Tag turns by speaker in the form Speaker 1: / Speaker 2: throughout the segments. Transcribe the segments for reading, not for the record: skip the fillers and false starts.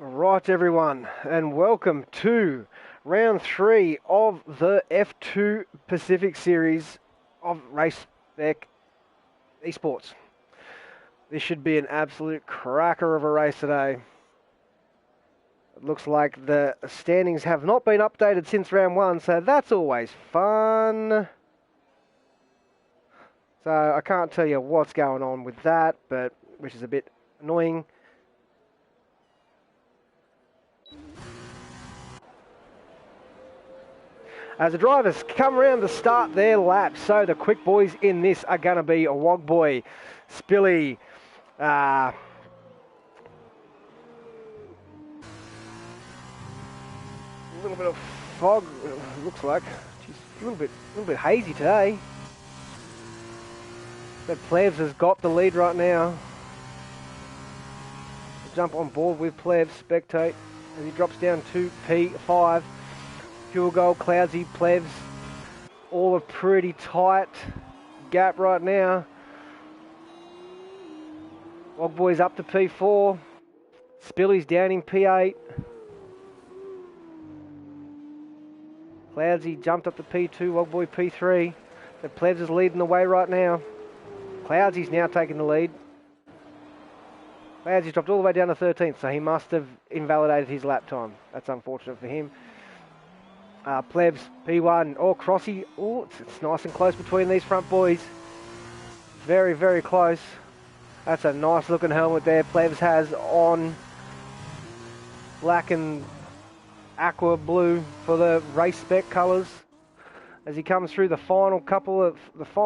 Speaker 1: Right, everyone, and welcome to round 3 of the F2 Pacific Series of Race Spec Esports. This should be an absolute cracker of a race today. It looks like the standings have not been updated since round 1, so that's always fun. So I can't tell you what's going on with that, but which is a bit annoying. As the drivers come around to start their lap, so the quick boys in this are going to be a Wog Boy, Spilly, a little bit of fog, it looks like. She's a little bit hazy today. But Plebs has got the lead right now. Jump on board with Plebs, spectate as he drops down to P5. Fuel Gold, Cloudsy, Plebs, all a pretty tight gap right now. Wog Boy's up to P4. Spilly's down in P8. Cloudsy jumped up to P2, Wog Boy P3. So Plebs is leading the way right now. Cloudsy's now taking the lead. Cloudsy's dropped all the way down to 13th, so he must have invalidated his lap time. That's unfortunate for him. Plebs, P1, Crossy. Oh, it's nice and close between these front boys. Very, very close. That's a nice looking helmet there Plebs has on. Black and aqua blue for the race spec colours. As he comes through the final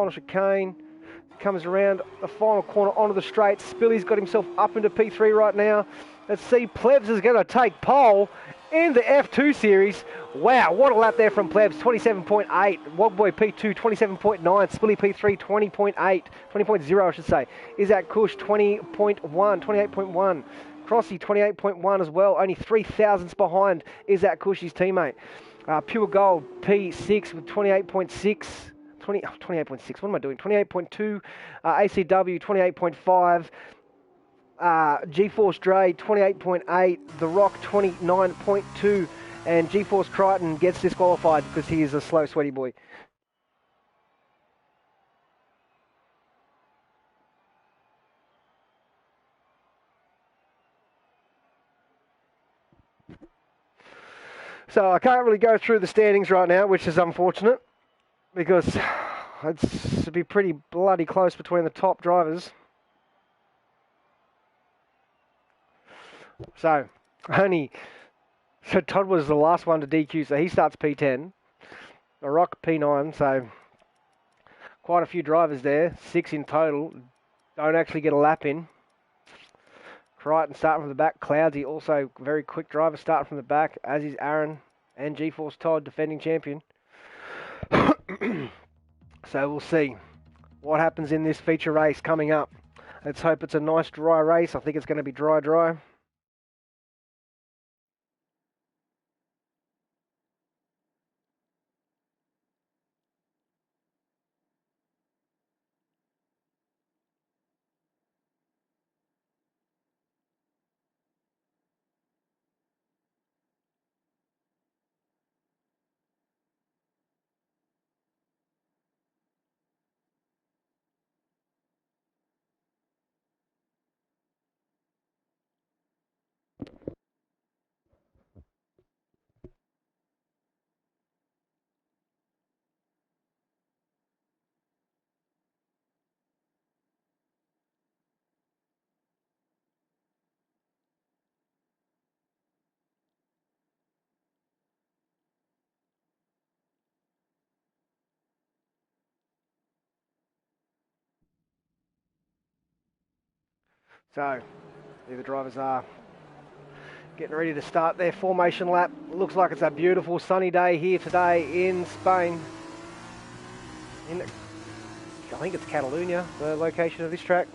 Speaker 1: chicane. Comes around the final corner onto the straight. Spilly's got himself up into P3 right now. Let's see, Plebs is going to take pole in the F2 series. Wow, what a lap there from Plebs, 27.8. Wogboy P2, 27.9. Spilly P3, 20.8. 20.0, I should say. Isaac Kush, 20.1, 28.1. Crossy, 28.1 as well. Only 3 thousandths behind Isaac Kush, his teammate. Pure Gold, P6 with 28.6. 28.6, what am I doing? 28.2, ACW 28.5, GeForce Dre 28.8, The Rock 29.2, and GeForce Crichton gets disqualified because he is a slow, sweaty boy. So I can't really go through the standings right now, which is unfortunate, because it's to be pretty bloody close between the top drivers. So Todd was the last one to DQ, so he starts P10. The Rock P9, so quite a few drivers there, 6 in total, don't actually get a lap in. Crichton starting from the back, Cloudsy also very quick driver starting from the back, as is Aaron and GeForce Todd, defending champion. So we'll see what happens in this feature race coming up. Let's hope it's a nice dry race. I think it's going to be dry. So here the drivers are getting ready to start their formation lap. Looks like it's a beautiful sunny day here today in Spain. I think it's Catalunya, the location of this track.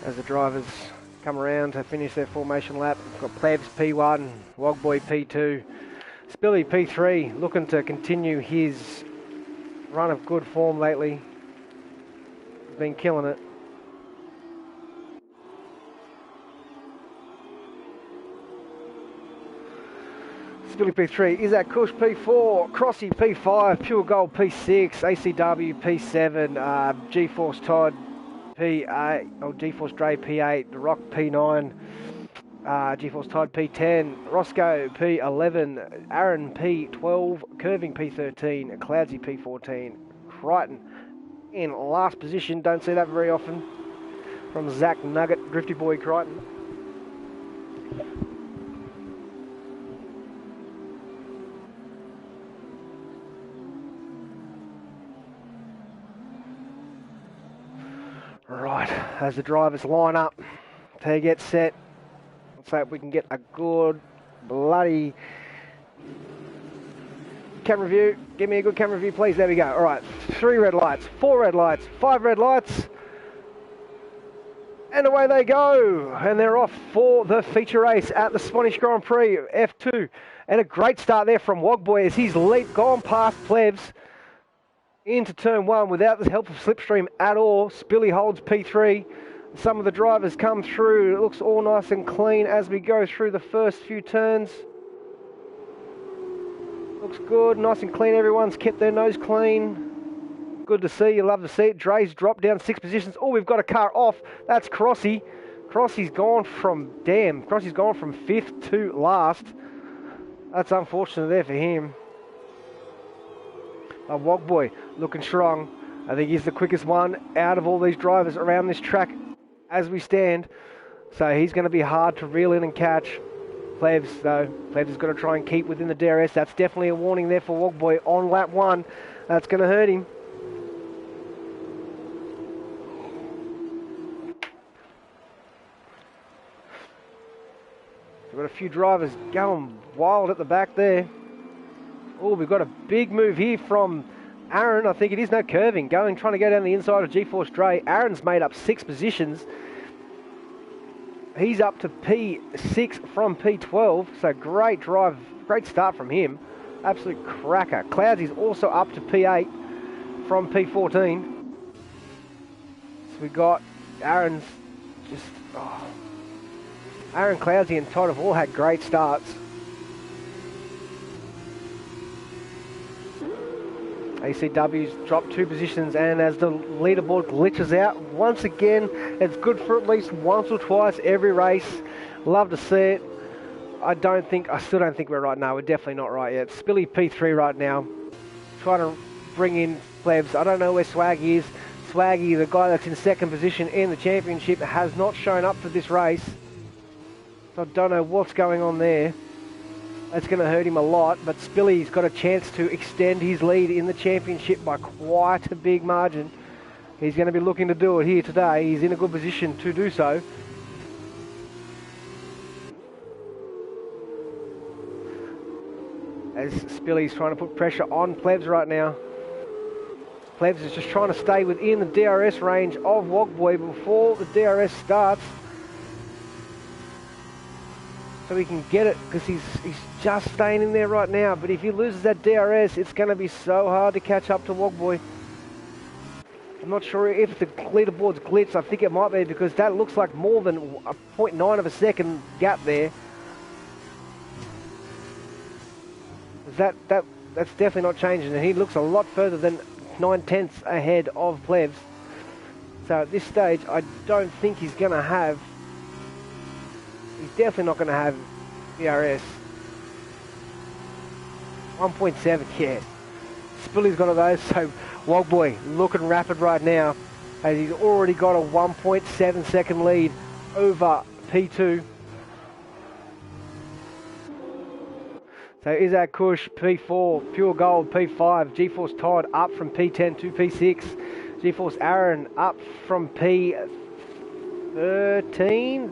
Speaker 1: as the drivers come around to finish their formation lap. We've got Plebs P1, Wogboy P2, Spilly P3 looking to continue his run of good form lately. He's been killing it. Spilly P3, Isaac Kush P4, Crossy P5, Pure Gold P6, ACW P7, GeForce Todd P8, or GeForce Dre P8, The Rock P9, GeForce Todd P10, Roscoe P11, Aaron P12, Curving P13, Cloudsy P14, Crichton in last position. Don't see that very often from Zach Nugget, Drifty Boy Crichton. Right, as the drivers line up to get set, let's hope we can get a good bloody camera view. Give me a good camera view, please. There we go. All right, 3 red lights, 4 red lights, 5 red lights, and away they go. And they're off for the feature race at the Spanish Grand Prix, F2. And a great start there from Wogboy as he's gone past Plebs into turn 1 without the help of slipstream at all. Spilly holds P3. Some of the drivers come through. It looks all nice and clean as we go through the first few turns. Looks good, nice and clean. Everyone's kept their nose clean. Good to see, you love to see it. Dre's dropped down 6 positions. Oh, we've got a car off. That's Crossy. Crossy's gone from 5th to last. That's unfortunate there for him. Wogboy looking strong. I think he's the quickest one out of all these drivers around this track as we stand. So he's going to be hard to reel in and catch. Plebs, though. Plebs has got to try and keep within the DRS. That's definitely a warning there for Wogboy on lap 1. That's going to hurt him. We've got a few drivers going wild at the back there. Oh, we've got a big move here from Aaron. I think it is no curving. Trying to go down the inside of GeForce Dre. Aaron's made up 6 positions. He's up to P6 from P12. So great drive, great start from him. Absolute cracker. Cloudsy's also up to P8 from P14. So we got Aaron's just... Oh. Aaron, Cloudsy and Todd have all had great starts. ACW's dropped 2 positions, and as the leaderboard glitches out, once again, it's good for at least once or twice every race. Love to see it. I still don't think we're right now. We're definitely not right yet. Spilly P3 right now. Trying to bring in Plebs. I don't know where Swaggy is. Swaggy, the guy that's in 2nd position in the championship, has not shown up for this race. So I don't know what's going on there. That's going to hurt him a lot, but Spilly's got a chance to extend his lead in the championship by quite a big margin. He's going to be looking to do it here today. He's in a good position to do so. As Spilly's trying to put pressure on Plebs right now. Plebs is just trying to stay within the DRS range of Wogboy before the DRS starts. So we can get it, because he's just staying in there right now. But if he loses that DRS, it's going to be so hard to catch up to Wogboy. I'm not sure if the leaderboard's glitched. I think it might be, because that looks like more than a 0.9 of a second gap there. That's definitely not changing, and he looks a lot further than 9/10 ahead of Plebs. So at this stage, I don't think he's going to have... He's definitely not going to have DRS. 1.7, yeah. Spilly's got one of those, so Wogboy looking rapid right now, as he's already got a 1.7 second lead over P2. So Isaac Kush, P4, Pure Gold, P5, GeForce Todd up from P10 to P6, GeForce Aaron up from P13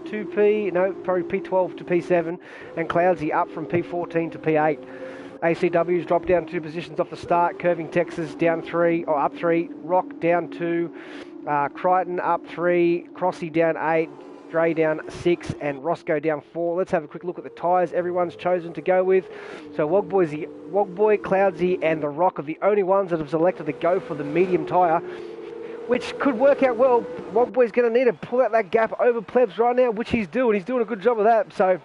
Speaker 1: to P12 to P7, and Cloudsy up from P14 to P8. ACW's dropped down 2 positions off the start. Curving Texas down 3, or up 3. Rock down 2. Crichton up 3, Crossy down 8, Dre down 6, and Roscoe down 4. Let's have a quick look at the tyres everyone's chosen to go with. So Wogboy, Cloudsy, and The Rock are the only ones that have selected to go for the medium tyre, which could work out well. Wogboy's going to need to pull out that gap over Plebs right now, which he's doing. He's doing a good job of that. So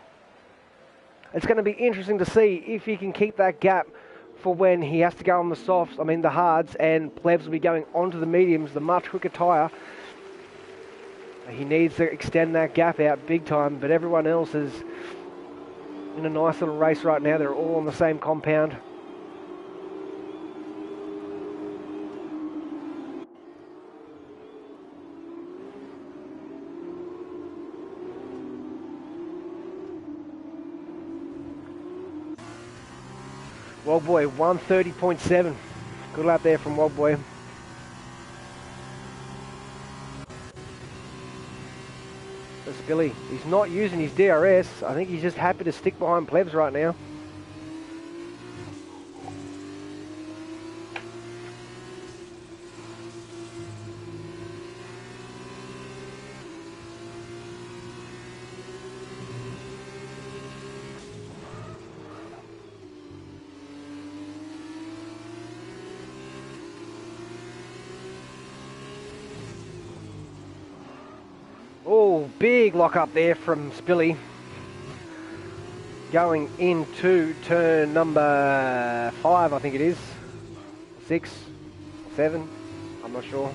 Speaker 1: it's going to be interesting to see if he can keep that gap for when he has to go on the softs, the hards, and Plebs will be going onto the mediums, the much quicker tyre. He needs to extend that gap out big time, but everyone else is in a nice little race right now. They're all on the same compound. Wogboy 130.7. Good lap there from Wogboy. Billy, he's not using his DRS. I think he's just happy to stick behind Plebs right now. Oh, big lock up there from Spilly. Going into turn number 5, I think it is. 6, 7, I'm not sure.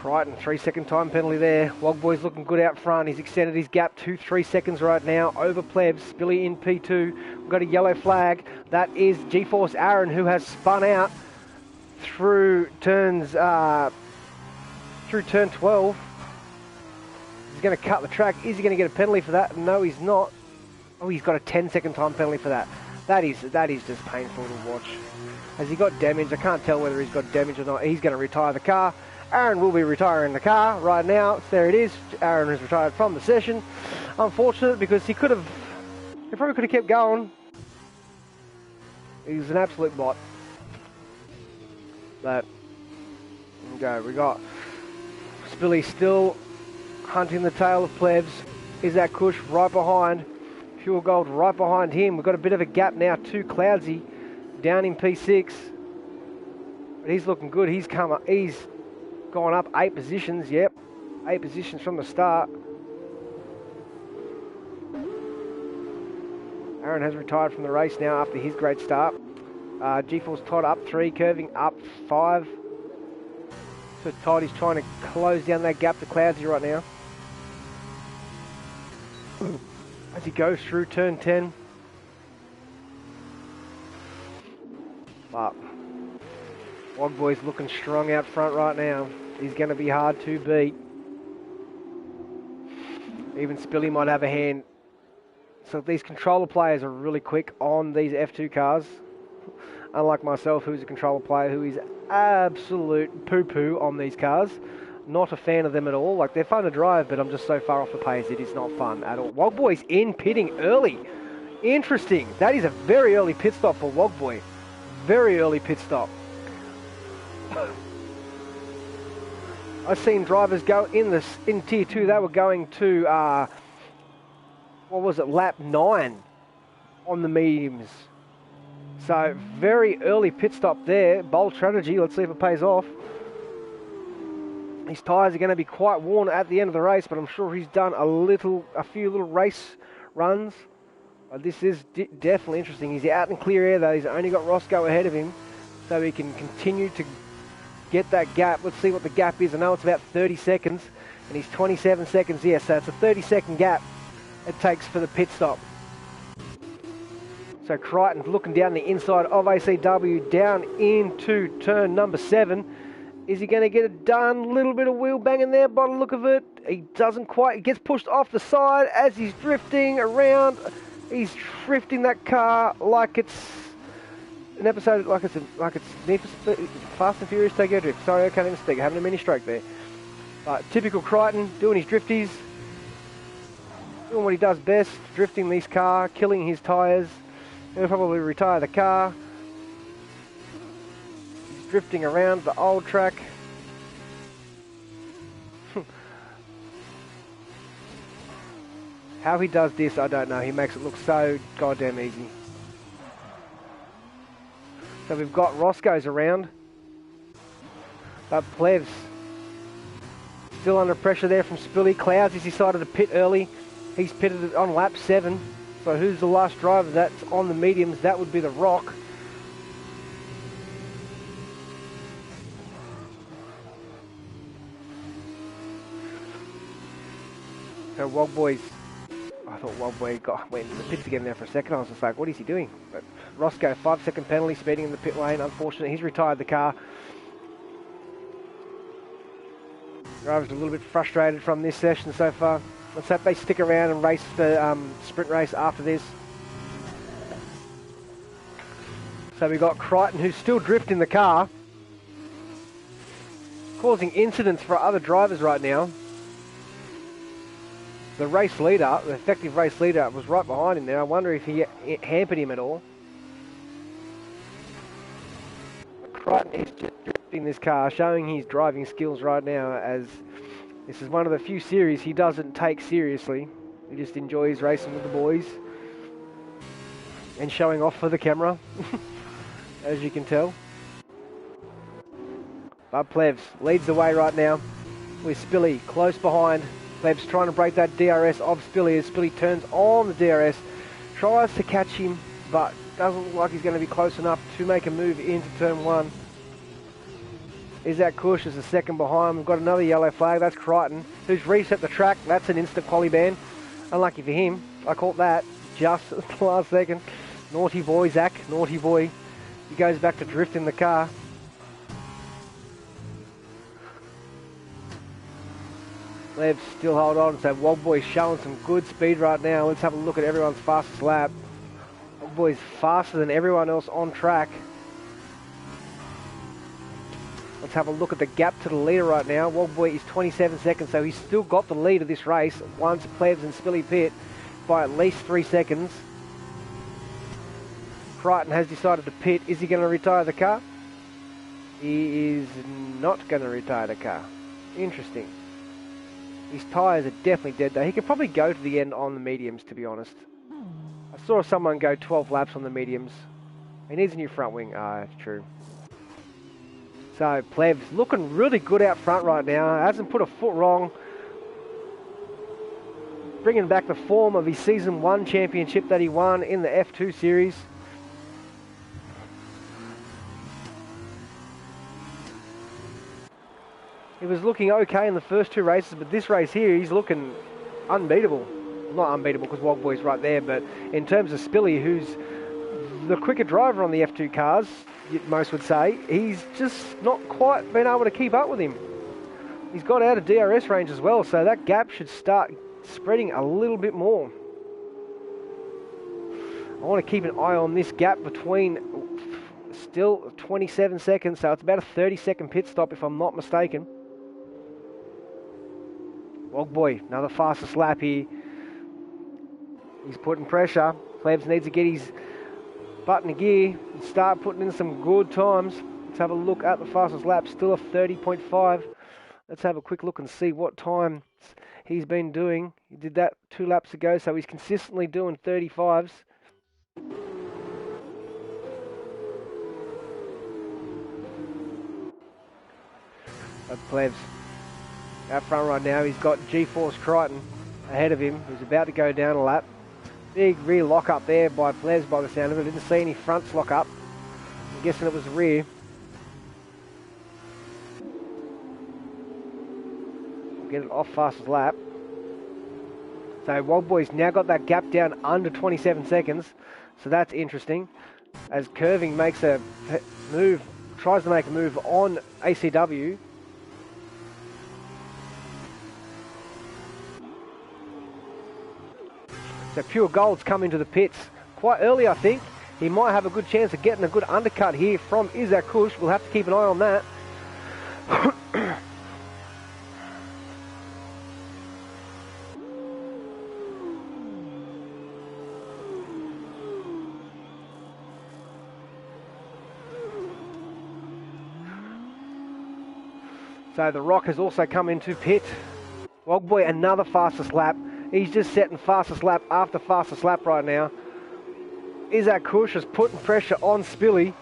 Speaker 1: Crichton, 3-second time penalty there. Wogboy's looking good out front. He's extended his gap to 3 seconds right now over Plebs. Billy in P2. We've got a yellow flag. That is GeForce Aaron, who has spun out through turn 12. He's going to cut the track. Is he going to get a penalty for that? No, he's not. Oh, he's got a 10-second time penalty for that. That is just painful to watch. Has he got damage? I can't tell whether he's got damage or not. He's going to retire the car. Aaron will be retiring the car right now. There it is. Aaron has retired from the session. Unfortunate, because he probably could have kept going. He's an absolute bot. But we go. We got Spilly still hunting the tail of Plebs. Is that Kush right behind? Pure Gold right behind him. We've got a bit of a gap now to Cloudsy down in P6. But he's looking good. He's come up. He's gone up 8 positions. Yep, 8 positions from the start. Aaron has retired from the race now after his great start. GeForce Todd up 3, curving up 5. So Todd is trying to close down that gap to Cloudsy right now as he goes through turn 10. But Wogboy's looking strong out front right now. He's going to be hard to beat. Even Spilly might have a hand. So these controller players are really quick on these F2 cars. Unlike myself, who's a controller player who is absolute poo-poo on these cars. Not a fan of them at all. Like, they're fun to drive, but I'm just so far off the pace, it is not fun at all. Wogboy's in pitting early. Interesting. That is a very early pit stop for Wogboy. Very early pit stop. I've seen drivers go in tier 2. They were going to lap 9 on the mediums. So very early pit stop there. Bold strategy. Let's see if it pays off. His tyres are going to be quite worn at the end of the race, but I'm sure he's done a few little race runs. This is definitely interesting. He's out in clear air though. He's only got Roscoe ahead of him, so he can continue to get that gap. Let's see what the gap is. I know it's about 30 seconds, and he's 27 seconds here, so it's a 30-second gap it takes for the pit stop. So Crichton looking down the inside of ACW, down into turn number 7, Is he going to get it done? Little bit of wheel banging there by the look of it. He doesn't quite. He gets pushed off the side as he's drifting around. He's drifting that car like it's an episode, like it's Fast and Furious Tokyo Drift. Sorry, I can't even speak. Having a mini stroke there. But typical Crichton, doing his drifties. Doing what he does best, drifting this car, killing his tyres. He'll probably retire the car. He's drifting around the old track. How he does this, I don't know. He makes it look so goddamn easy. So we've got Roscoe's around. But Plevs still under pressure there from Spilly. Clouds has decided to pit early. He's pitted on lap 7. So who's the last driver that's on the mediums? That would be the Rock. So Wog Boys, I thought Wog Boy went into the pits again there for a second. I was just like, what is he doing? But Roscoe, 5-second penalty, speeding in the pit lane. Unfortunately, he's retired the car. Driver's a little bit frustrated from this session so far. Let's hope they stick around and race the sprint race after this. So we got Crichton, who's still drifting the car, causing incidents for other drivers right now. The race leader, the effective race leader, was right behind him there. I wonder if he hampered him at all. Crichton is just drifting this car, showing his driving skills right now, as this is one of the few series he doesn't take seriously. He just enjoys racing with the boys and showing off for the camera, as you can tell. But Plevs leads the way right now with Spilly close behind. Plevs trying to break that DRS of Spilly as Spilly turns on the DRS, tries to catch him, but doesn't look like he's going to be close enough to make a move into turn 1. Isaac Kush is a second behind. We've got another yellow flag. That's Crichton, who's reset the track. That's an instant quali ban. Unlucky for him. I caught that just at the last second. Naughty boy, Zach. Naughty boy. He goes back to drifting the car. Levs still hold on. So Wog Boy's showing some good speed right now. Let's have a look at everyone's fastest lap. Wog Boy's faster than everyone else on track. Let's have a look at the gap to the leader right now. Wog Boy is 27 seconds, so he's still got the lead of this race once Plebs and Spilly pit by at least 3 seconds. Crichton has decided to pit. Is he going to retire the car? He is not going to retire the car. Interesting. His tyres are definitely dead though. He could probably go to the end on the mediums, to be honest. I saw someone go 12 laps on the mediums. He needs a new front wing. It's true. So Plebs looking really good out front right now. Hasn't put a foot wrong. Bringing back the form of his Season 1 championship that he won in the F2 series. He was looking okay in the first 2 races, but this race here, he's looking unbeatable. Not unbeatable because Wog Boy's right there, but in terms of Spilly, who's the quicker driver on the F2 cars, most would say, he's just not quite been able to keep up with him. He's got out of DRS range as well, so that gap should start spreading a little bit more. I want to keep an eye on this gap between still 27 seconds, so it's about a 30-second pit stop if I'm not mistaken. Wog Boy, another fastest lap here. He's putting pressure. Plebs needs to get his butt in gear and start putting in some good times. Let's have a look at the fastest lap, still a 30.5. Let's have a quick look and see what time he's been doing. He did that 2 laps ago, so he's consistently doing 35s. But Plebs out front right now, he's got G-Force Crichton ahead of him, who's about to go down a lap. Big rear lock up there by Plebs by the sound of it. Didn't see any fronts lock up. I'm guessing it was the rear. Get it off fastest lap. So Wog Boy's now got that gap down under 27 seconds. So that's interesting. As Curving makes a move tries to make a move on ACW. So Pure Gold's come into the pits quite early, I think. He might have a good chance of getting a good undercut here from Isaac Kush. We'll have to keep an eye on that. So the Rock has also come into pit. Wogboy, another fastest lap. He's just setting fastest lap after fastest lap right now. Isaac Kush is putting pressure on Spilly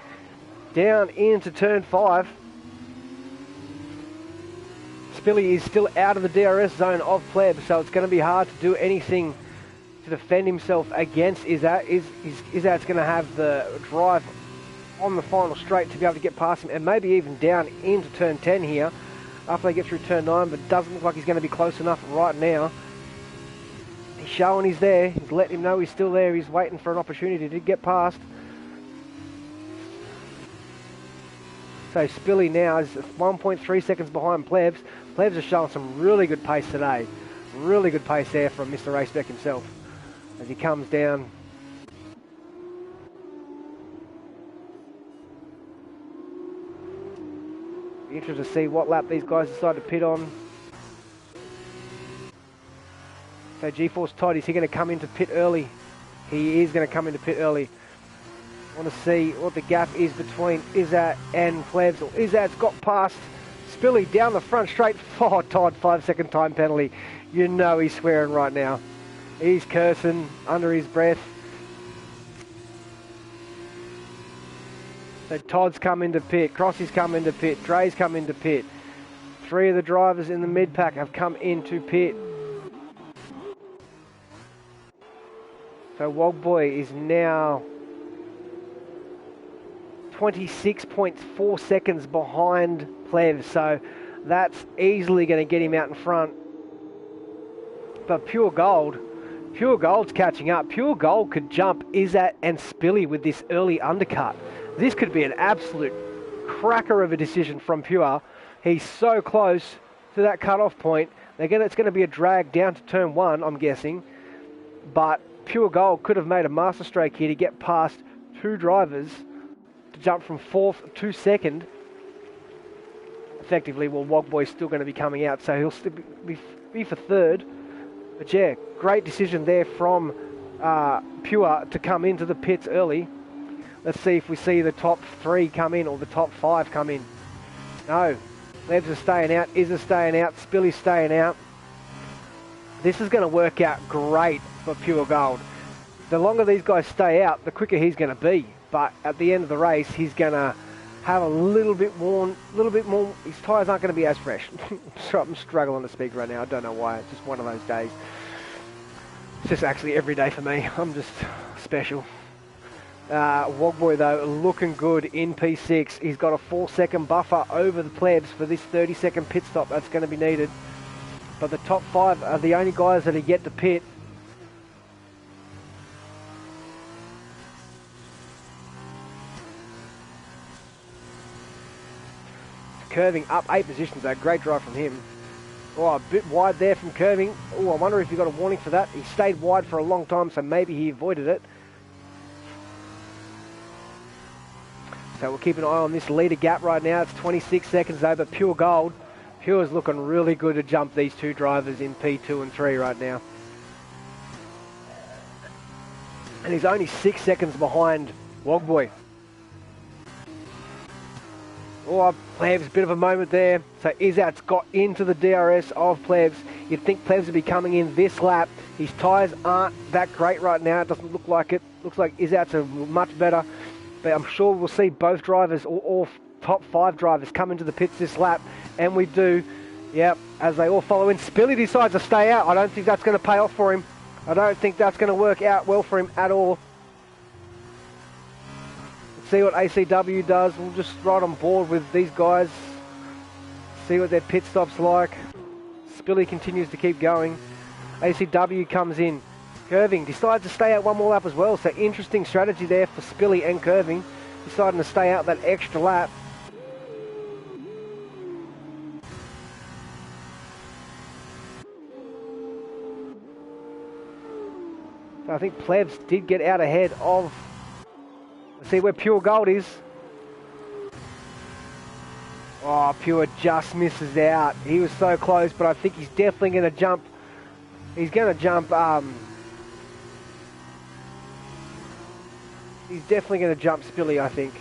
Speaker 1: down into turn 5. Spilly is still out of the DRS zone of Pleb, so it's going to be hard to do anything to defend himself against Isaac. Isaac's going to have the drive on the final straight to be able to get past him and maybe even down into turn 10 here after they get through turn 9, but it doesn't look like he's going to be close enough right now. He's showing he's there. He's letting him know he's still there. He's waiting for an opportunity to get past. So Spilly now is 1.3 seconds behind Plebs. Plebs are showing some really good pace today. Really good pace there from Mr. Race Spec himself as he comes down. Be interested to see what lap these guys decide to pit on. So G-Force Todd, is he going to come into pit early? He is going to come into pit early. I want to see what the gap is between Izzat and Plebs. Izzat's got past Spilly down the front straight. Oh, Todd, 5-second time penalty. You know he's swearing right now. He's cursing under his breath. So Todd's come into pit, Crossy's come into pit, Dre's come into pit. 3 of the drivers in the mid-pack have come into pit. So Wogboy is now 26.4 seconds behind Pleb, so that's easily going to get him out in front. But Pure Gold's catching up. Pure Gold could jump Izzat and Spilly with this early undercut. This could be an absolute cracker of a decision from Pure. He's so close to that cut-off point. It's going to be a drag down to turn 1, I'm guessing. But Pure Gold could have made a master stroke here to get past 2 drivers to jump from 4th to 2nd. Effectively, well, Wogboy's still going to be coming out, so he'll still be for 3rd. But yeah, great decision there from Pure to come into the pits early. Let's see if we see the top 3 come in or the top 5 come in. No, Lebs are staying out, Izza's staying out, Spilly's staying out. This is going to work out great for Pure Gold. The longer these guys stay out, the quicker he's going to be. But at the end of the race, he's going to have a little bit more, his tyres aren't going to be as fresh. I'm struggling to speak right now, I don't know why, it's just one of those days. It's just actually every day for me, I'm just special. Wogboy though, looking good in P6. He's got a 4-second buffer over the Plebs for this 30-second pit stop that's going to be needed. But the top 5 are the only guys that are yet to pit. Curving up 8 positions though, great drive from him. Oh, a bit wide there from Curving. Oh, I wonder if he got a warning for that. He stayed wide for a long time, so maybe he avoided it. So we'll keep an eye on this leader gap right now. It's 26 seconds though, but Pure Gold. Pure's looking really good to jump these 2 drivers in P2 and 3 right now. And he's only 6 seconds behind Wogboy. Oh, Plebs, bit of a moment there. So Izzat's got into the DRS of Plebs. You'd think Plebs would be coming in this lap. His tyres aren't that great right now. It doesn't look like it. Looks like Izzat's are much better. But I'm sure we'll see both drivers, all top 5 drivers, come into the pits this lap. And we do, yep, as they all follow in. Spilly decides to stay out. I don't think that's going to pay off for him. I don't think that's going to work out well for him at all. Let's see what ACW does. We'll just ride on board with these guys. See what their pit stop's like. Spilly continues to keep going. ACW comes in. Curving decides to stay out one more lap as well. So interesting strategy there for Spilly and Curving. Deciding to stay out that extra lap. So I think Plebs did get out ahead of... Let's see where Pure Gold is. Oh, Pure just misses out. He was so close, but I think he's definitely going to jump. He's going to jump... he's definitely going to jump Spilly, I think.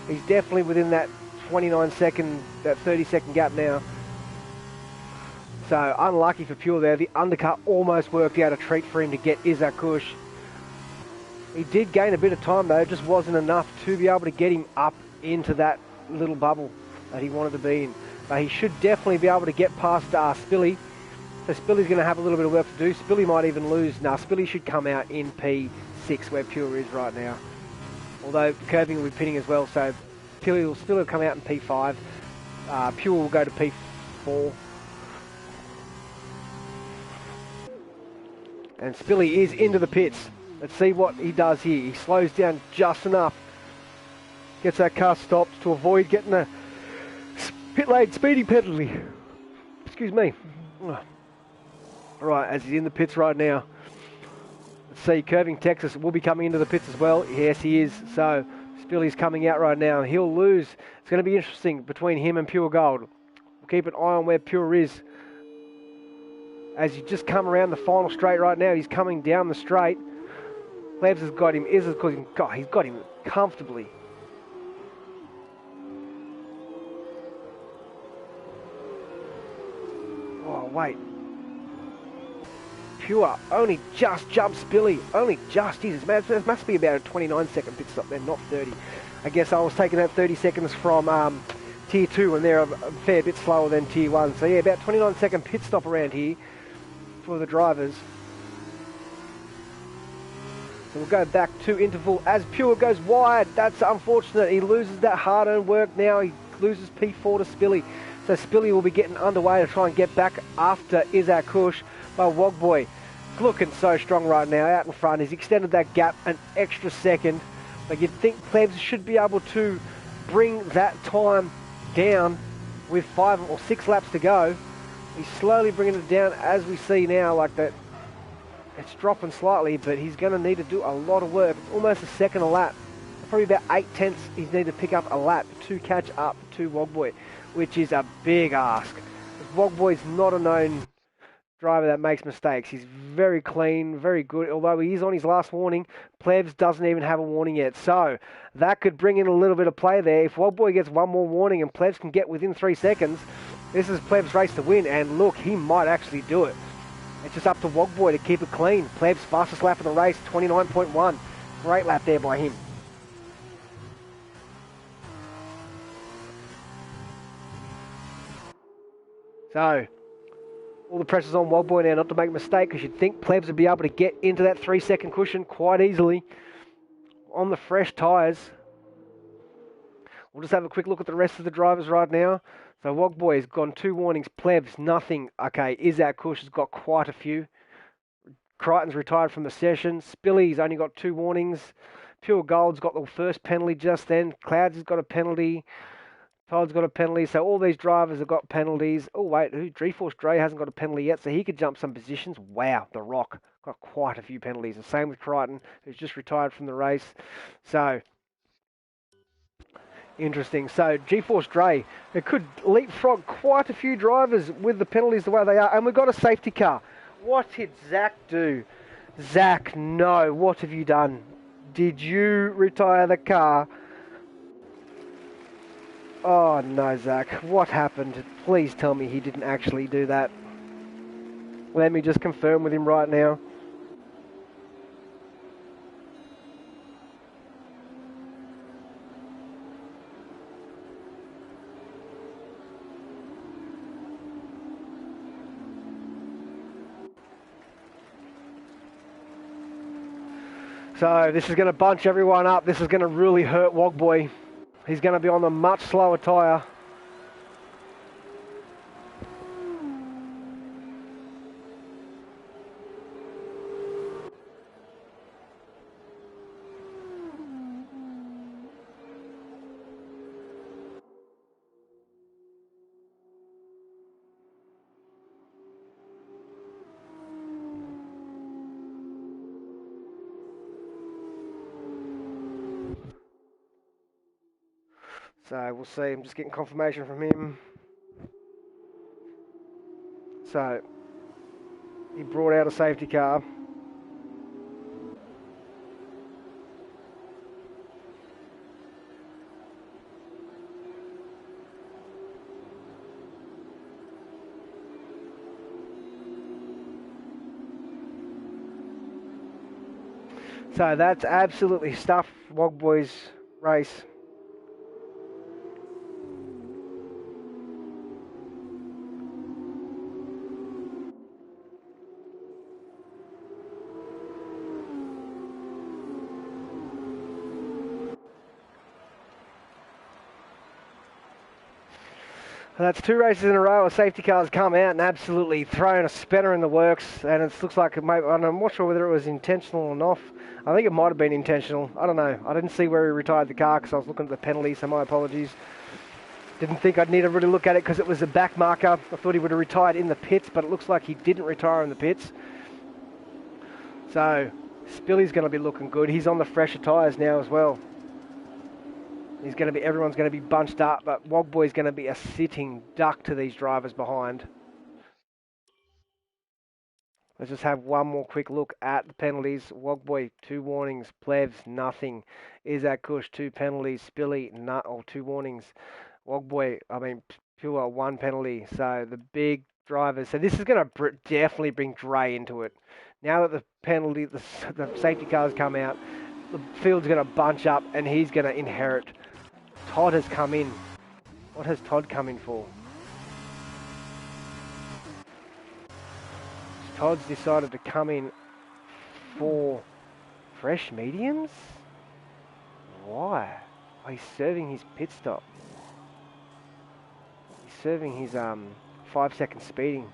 Speaker 1: He's definitely within that 29 second, that 30 second gap now. So unlucky for Pure there. The undercut almost worked out a treat for him to get Isaac Kush. He did gain a bit of time though, it just wasn't enough to be able to get him up into that little bubble that he wanted to be in. But he should definitely be able to get past Spilly. So Spilly's going to have a little bit of work to do. Spilly might even lose. Nah, Spilly should come out in P6 where Pure is right now. Although Curving will be pitting as well, so Spilly will come out in P5. Pure will go to P4. And Spilly is into the pits. Let's see what he does here. He slows down just enough. Gets that car stopped to avoid getting a pit lane speeding penalty. Excuse me. Right, as he's in the pits right now. Let's see, Curving Texas will be coming into the pits as well. Yes, he is. So Spilly's coming out right now. He'll lose. It's going to be interesting between him and Pure Gold. We'll keep an eye on where Pure is. As you just come around the final straight right now, he's coming down the straight. Plebs has got him. He's got him comfortably. Oh, wait. Pure only just jumped Spilly. Only just. Jesus, man, it must be about a 29 second pit stop then, not 30. I guess I was taking that 30 seconds from Tier 2 and they're a fair bit slower than Tier 1. So yeah, about 29 second pit stop around here for the drivers. So we'll go back to interval as Pure goes wide. That's unfortunate. He loses that hard-earned work now. He loses P4 to Spilly. So Spilly will be getting underway to try and get back after Isaac Kush. But Wogboy looking so strong right now out in front. He's extended that gap an extra second. But you'd think Plebs should be able to bring that time down with 5 or 6 laps to go. He's slowly bringing it down as we see now, like that. It's dropping slightly, but he's going to need to do a lot of work. It's almost a second a lap. Probably about 8/10 he's need to pick up a lap to catch up to Wogboy, which is a big ask. Wogboy's not a known driver that makes mistakes. He's very clean, very good. Although he is on his last warning, Plebs doesn't even have a warning yet. So that could bring in a little bit of play there. If Wogboy gets one more warning and Plebs can get within 3 seconds, this is Plebs' race to win. And look, he might actually do it. It's just up to Wogboy to keep it clean. Plebs' fastest lap of the race, 29.1. Great lap there by him. So, all the pressure's on Wogboy now not to make a mistake, because you'd think Plebs would be able to get into that 3 second cushion quite easily on the fresh tyres. We'll just have a quick look at the rest of the drivers right now. So Wogboy has gone 2 warnings, Plebs nothing. Okay, Isaac Kush has got quite a few. Crichton's retired from the session. Spilly's only got 2 warnings. Pure Gold's got the first penalty just then. Clouds has got a penalty. Todd's got a penalty. So all these drivers have got penalties. Oh wait, Dreeforce Dre hasn't got a penalty yet, so he could jump some positions. Wow, The Rock got quite a few penalties. The same with Crichton, who's just retired from the race. So interesting. So GeForce Dre, it could leapfrog quite a few drivers with the penalties the way they are. And we've got a safety car. What did Zach do? Zach, no. What have you done? Did you retire the car? Oh no, Zach. What happened? Please tell me he didn't actually do that. Let me just confirm with him right now. So this is going to bunch everyone up. This is going to really hurt Wogboy. He's going to be on a much slower tyre. So we'll see. I'm just getting confirmation from him. So he brought out a safety car. So that's absolutely stuffed Wog Boys race. That's 2 races in a row. A safety car's come out and absolutely thrown a spanner in the works. And it looks like it may, I'm not sure whether it was intentional or not. I think it might have been intentional. I don't know. I didn't see where he retired the car because I was looking at the penalty, so my apologies. Didn't think I'd need to really look at it because it was a back marker. I thought he would have retired in the pits, but it looks like he didn't retire in the pits. So Spilly's going to be looking good. He's on the fresher tyres now as well. Everyone's going to be bunched up, but Wogboy's going to be a sitting duck to these drivers behind. Let's just have one more quick look at the penalties. Wogboy, 2 warnings. Plebs, nothing. Isaac Kush, 2 penalties. Spilly, 2 warnings. Wogboy, Pure, 1 penalty. So the big drivers. So this is going to definitely bring Dre into it. Now that the penalty, the safety cars come out, the field's going to bunch up and he's going to inherit. Todd has come in. What has Todd come in for? Todd's decided to come in for fresh mediums? Why? Oh, he's serving his pit stop. He's serving his 5-second speeding.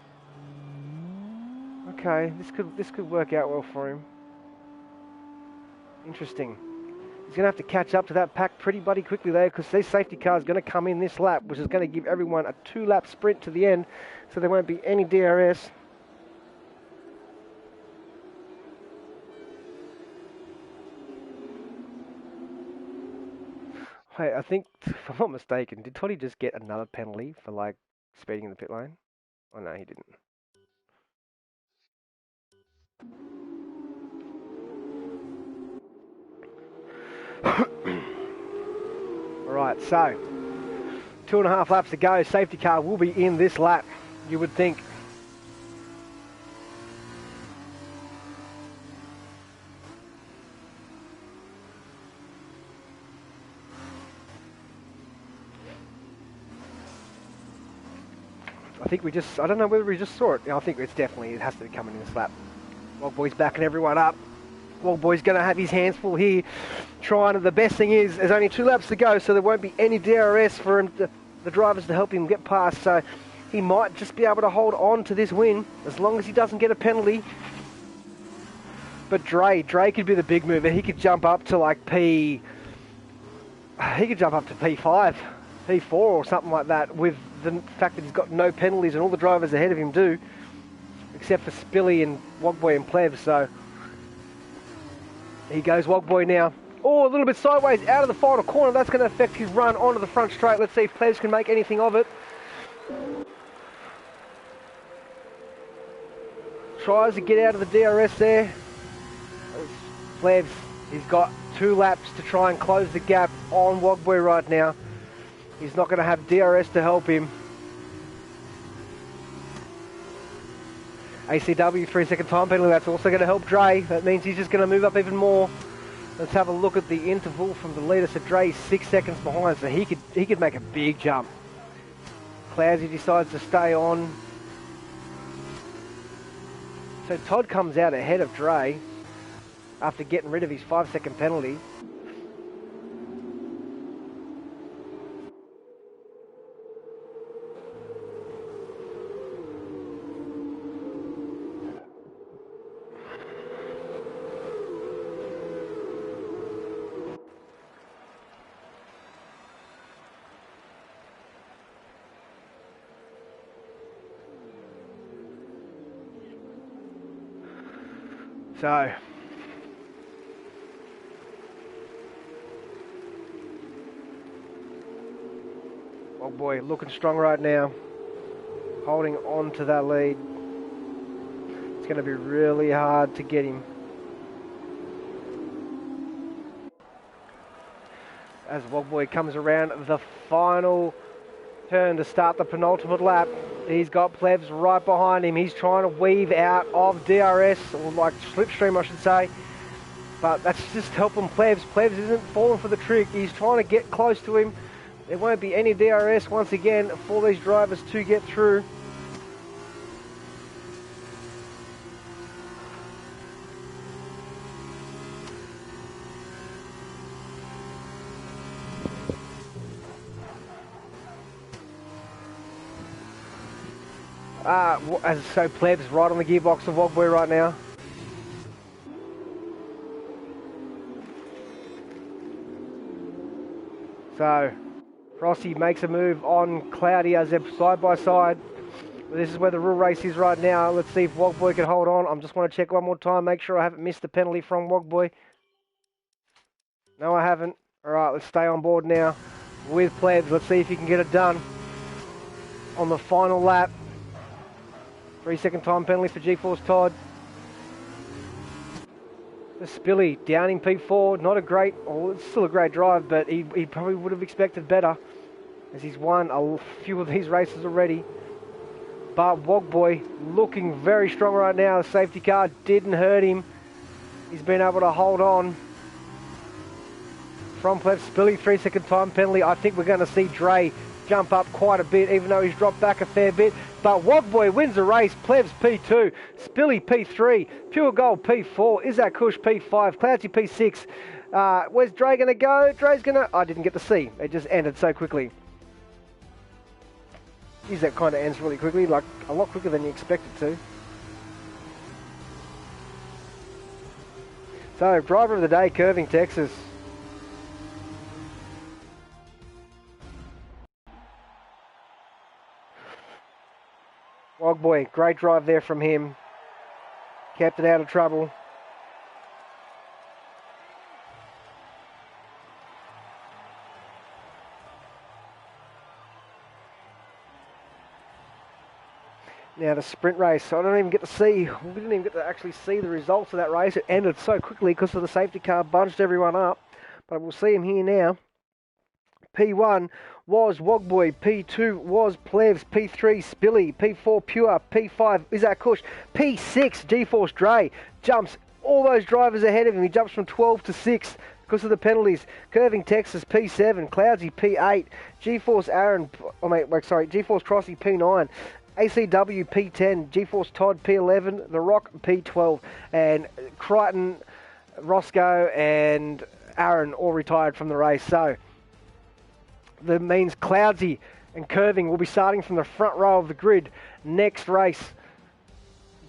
Speaker 1: Okay, this could work out well for him. Interesting. He's going to have to catch up to that pack pretty bloody quickly there because this safety car is going to come in this lap, which is going to give everyone a 2-lap sprint to the end, so there won't be any DRS. Hey, I think, if I'm not mistaken, did Toddy just get another penalty for, like, speeding in the pit lane? Oh, no, he didn't. Alright, so 2.5 laps to go. Safety car will be in this lap, you would think. I don't know whether we just saw it. I think it has to be coming in this lap. Wogboy's backing everyone up. Wogboy's going to have his hands full here. The best thing is, there's only 2 laps to go, so there won't be any DRS for him the drivers to help him get past. So he might just be able to hold on to this win, as long as he doesn't get a penalty. But Dre could be the big mover. He could jump up to like P5, P4 or something like that, with the fact that he's got no penalties and all the drivers ahead of him do, except for Spilly and Wogboy and Pleb. So he goes Wogboy now. Oh, a little bit sideways out of the final corner. That's going to affect his run onto the front straight. Let's see if Plebs can make anything of it. Tries to get out of the DRS there. Plebs, he's got 2 laps to try and close the gap on Wogboy right now. He's not going to have DRS to help him. ACW 3-second time penalty. That's also going to help Dre. That means he's just going to move up even more. Let's have a look at the interval from the leader. So Dre's 6 seconds behind, so he could make a big jump. Clousy decides to stay on. So Todd comes out ahead of Dre after getting rid of his 5-second penalty. So Oh boy, looking strong right now. Holding on to that lead. It's going to be really hard to get him. As Wogboy comes around the final turn to start the penultimate lap, he's got Plebs right behind him. He's trying to weave out of DRS, or like slipstream I should say, but that's just helping Plebs. Plebs isn't falling for the trick. He's trying to get close to him. There won't be any DRS once again for these drivers to get through. So Plebs right on the gearbox of Wogboy right now. So Frosty makes a move on Cloudy as they're side by side. This is where the real race is right now. Let's see if Wogboy can hold on. I just want to check one more time, make sure I haven't missed the penalty from Wogboy. No, I haven't. All right, let's stay on board now with Plebs. Let's see if he can get it done on the final lap. 3-second time penalty for G-Force Todd. The Spilly down in P4. Not a great, it's still a great drive, but he probably would have expected better, as he's won a few of these races already. But Wogboy looking very strong right now. The safety car didn't hurt him. He's been able to hold on. From Plebs, Spilly 3-second time penalty. I think we're going to see Dre jump up quite a bit, even though he's dropped back a fair bit. But Wogboy wins the race. Plebs P2, Spilly P3, Pure Gold P4, Isaac Kush P5, Cloudy P6. Where's Dre going to go? Dre's going to... I didn't get to see. It just ended so quickly. That kind of ends really quickly, like a lot quicker than you expect it to. So, driver of the day, Curving Texas. Wogboy, great drive there from him. Kept it out of trouble. Now the sprint race, I don't even get to see, we didn't even get to actually see the results of that race. It ended so quickly because of the safety car bunched everyone up. But we'll see him here now. P1 was Wogboy, P2 was Plebs, P3 Spilly, P4 Pure, P5 Isaac Kush, P6 G-Force Dre. Jumps all those drivers ahead of him. He jumps from 12 to 6 because of the penalties. Curving Texas P7, Cloudsy P8, G-Force Aaron, G-Force Crossy P9. ACW P10, G-Force Todd P11, The Rock P12, and Crichton, Roscoe, and Aaron all retired from the race. So that means Cloudsy and Curving will be starting from the front row of the grid next race.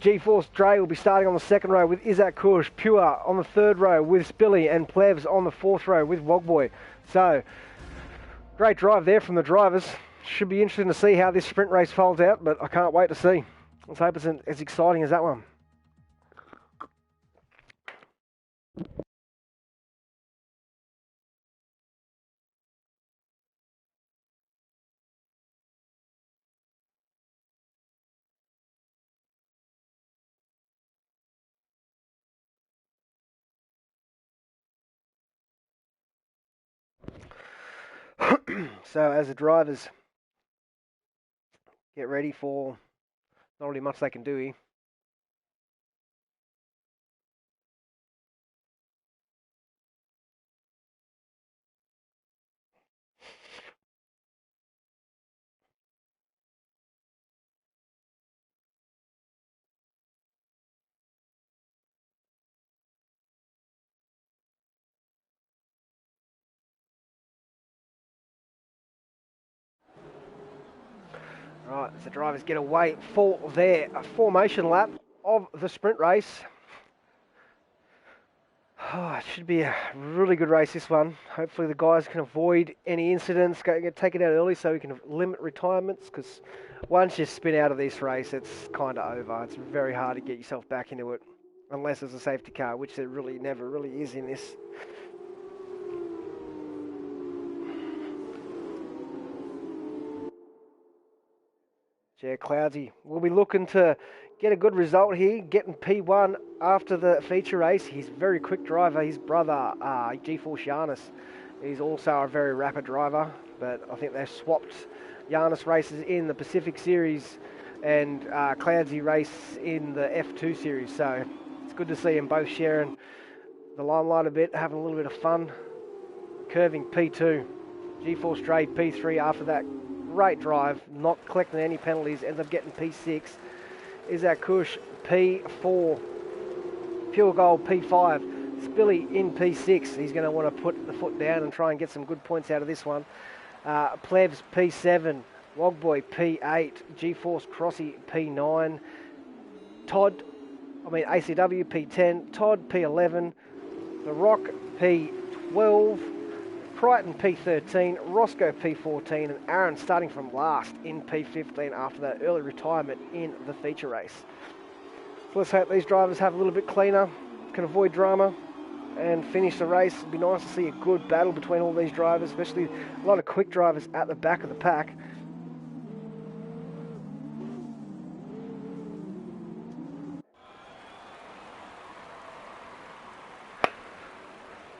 Speaker 1: G-Force Dre will be starting on the second row with Isaac Kush, Pure on the third row with Spilly, and Plebs on the fourth row with Wogboy. So great drive there from the drivers. Should be interesting to see how this sprint race folds out, but I can't wait to see. Let's hope it's as exciting as that one. So as the drivers get ready for not really much they can do here. Right, as the drivers get away for their formation lap of the sprint race. Oh, it should be a really good race, this one. Hopefully the guys can avoid any incidents, take it out early so we can limit retirements, because once you spin out of this race, it's kind of over. It's very hard to get yourself back into it, unless there's a safety car, which there really never really is in this. Yeah, Cloudsy will be looking to get a good result here, getting P1 after the feature race. He's a very quick driver. His brother, G-Force Giannis, is also a very rapid driver, but I think they've swapped. Giannis races in the Pacific Series and Cloudsy race in the F2 Series, so it's good to see them both sharing the limelight a bit, having a little bit of fun. Curving P2, G-Force Dre P3 after that great drive, not collecting any penalties, ends up getting P6. Isaac Kush P4, Pure Gold P5, Spilly in P6. He's going to want to put the foot down and try and get some good points out of this one. Plebs P7, Wogboy P8, G-Force Crossy P9, ACW P10, Todd P11, The Rock P12, Crichton P13, Roscoe P14, and Aaron starting from last in P15 after that early retirement in the feature race. So let's hope these drivers have a little bit cleaner, can avoid drama and finish the race. It'd be nice to see a good battle between all these drivers, especially a lot of quick drivers at the back of the pack.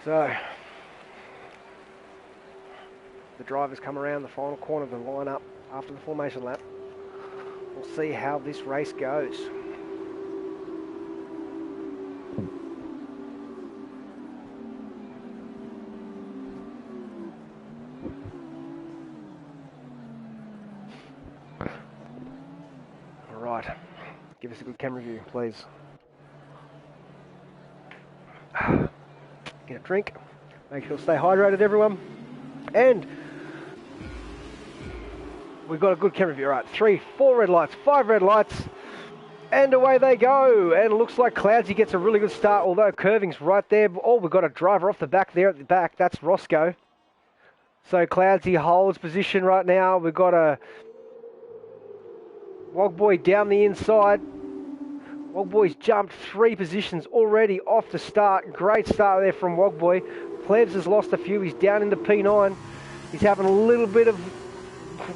Speaker 1: So the drivers come around the final corner of the lineup after the formation lap. We'll see how this race goes. All right, give us a good camera view, please. Get a drink, make sure to stay hydrated, everyone. And we've got a good camera view. All right, 3, 4 red lights, 5 red lights, and away they go. And it looks like Cloudsy gets a really good start, although curving's right there. Oh, we've got a driver off the back there at the back. That's Roscoe. So Cloudsy holds position right now. We've got a Wogboy down the inside. Wogboy's jumped 3 positions already off the start. Great start there from Wogboy. Plebs has lost a few. He's down into P9. He's having a little bit of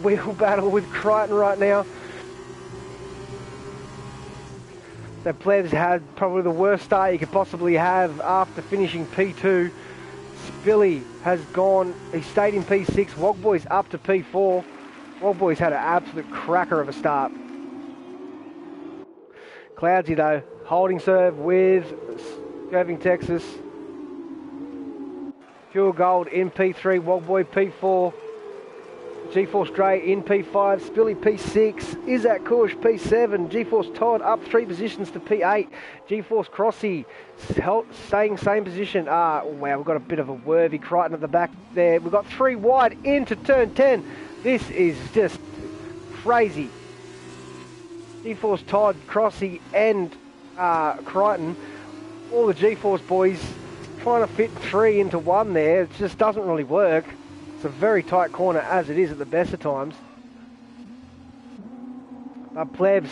Speaker 1: wheel battle with Crichton right now. So Plebs had probably the worst start you could possibly have after finishing P2. Spilly has gone, he stayed in P6. Wogboy's up to P4. Wogboy's had an absolute cracker of a start. Cloudsy though, holding serve with Curving Texas. Pure Gold in P3, Wogboy P4, G-Force Dre in P5, Spilly P6, Isaac Kush P7, G-Force Todd up 3 positions to P8, G-Force Crossy staying same position. Wow, we've got a bit of a worthy Crichton at the back there. We've got 3 wide into turn 10. This is just crazy. G-Force Todd, Crossy and Crichton, all the G-Force boys trying to fit 3 into 1 there. It just doesn't really work. It's a very tight corner as it is at the best of times. Plebs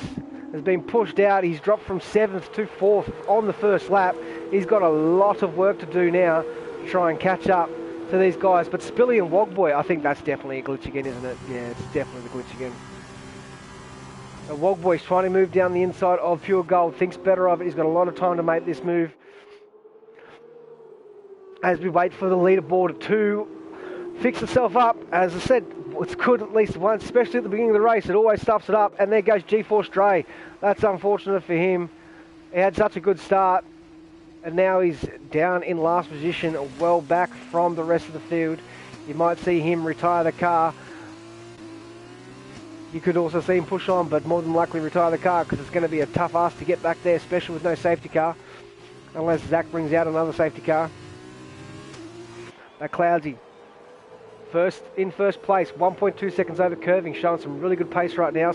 Speaker 1: has been pushed out. He's dropped from 7th to 4th on the first lap. He's got a lot of work to do now to try and catch up to these guys. But Spilly and Wogboy, I think that's definitely a glitch again, isn't it? Yeah, it's definitely the glitch again. Wogboy's trying to move down the inside of Pure Gold. Thinks better of it. He's got a lot of time to make this move. As we wait for the leaderboard to fix itself up. As I said, it's good at least once, especially at the beginning of the race. It always stuffs it up. And there goes G-Force Dre. That's unfortunate for him. He had such a good start. And now he's down in last position, well back from the rest of the field. You might see him retire the car. You could also see him push on, but more than likely retire the car because it's going to be a tough ask to get back there, especially with no safety car. Unless Zach brings out another safety car. Cloudsy, in first place, 1.2 seconds over curving, showing some really good pace right now,